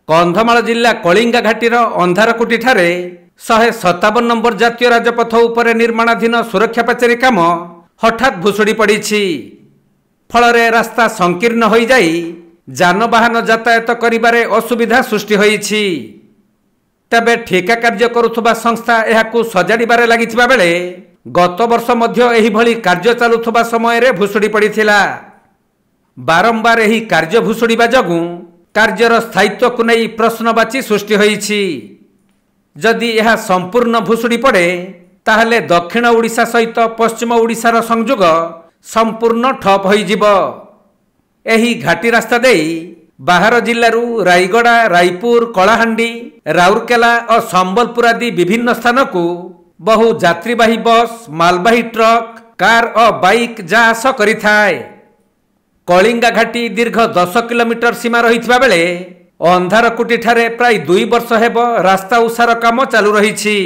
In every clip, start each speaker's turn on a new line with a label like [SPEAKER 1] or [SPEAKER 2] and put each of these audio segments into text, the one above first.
[SPEAKER 1] कंधमाल जिला कलिंगा घाटीर अंधारकुटी ठारे 157 नंबर जातीय राजपथ उपरे निर्माणाधीन सुरक्षा पाचेरी काम हठात भुशुड़ी पड़ी। फल रास्ता संकीर्ण हो जाई जानवाहन यातायात करिबारे असुविधा सृष्टि होईछि। तबे ठेका कार्य करुथुबा संस्था एहाकु सजाड़िबारे लागिथिबा बेले गत वर्ष मध्य एही भली कार्य चालुथुबा समय रे भुशुड़ी पड़िथिला। बारंबार एही कार्य भुशुड़िबा जगु कार्यर स्थायित्व को नहीं प्रश्नवाची सृष्टि होईछि। जदि यह संपूर्ण भुशुड़ी पड़े ताहले दक्षिण ओडिशा सहित पश्चिम ओडिशार संयोग संपूर्ण ठप होइजिबो। एही घाटी रास्ता देई बाहर जिल्लारू रायगड़ा, रायपुर, कलाहांडी, राउरकेला और संबलपुर आदि विभिन्न स्थान को बहु यात्रीवाही बस, मालवाही ट्रक, कार और बाइक जा आस करिथाय। कलिंगा घाटी दीर्घ 10 किलोमीटर सीमा रहितबा बेले अंधारकुटी ठारे प्राय 2 वर्ष हेब रास्ता उसार काम चालू रहिछि।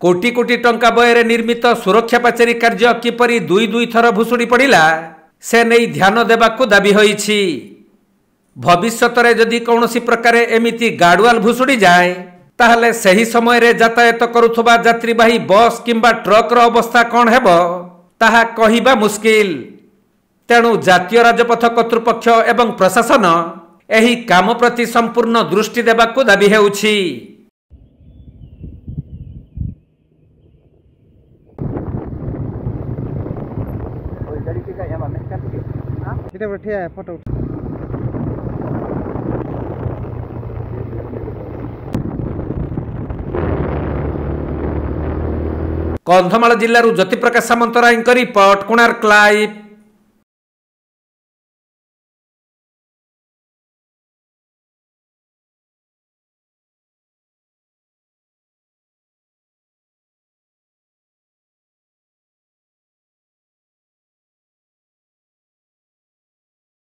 [SPEAKER 1] कोटी कोटी टंका व्यय निर्मित सुरक्षा पाचेरी कार्य किपरि 2 थर भुशुड़ी पड़िला से नहीं ध्यान देबाकू दाबी होईछि। भविष्यत रे जदि कौनसी प्रकार एमिति गाड़ुआल भुशुड़ी जाए ताहले सही समय रे यातायात करुथबा यात्रीवाही बस किंबा ट्रक रो अवस्था कौन हेबो ताहा कहिबा मुश्किल। तेणु जातीय राजपथ कर्तृपक्ष एवं प्रशासन एही काम प्रति संपूर्ण दृष्टि देबाकू दाबी हेउछि। Kandhamal जिल्लारू Jyoti Prakash Samantaray report, Konark live.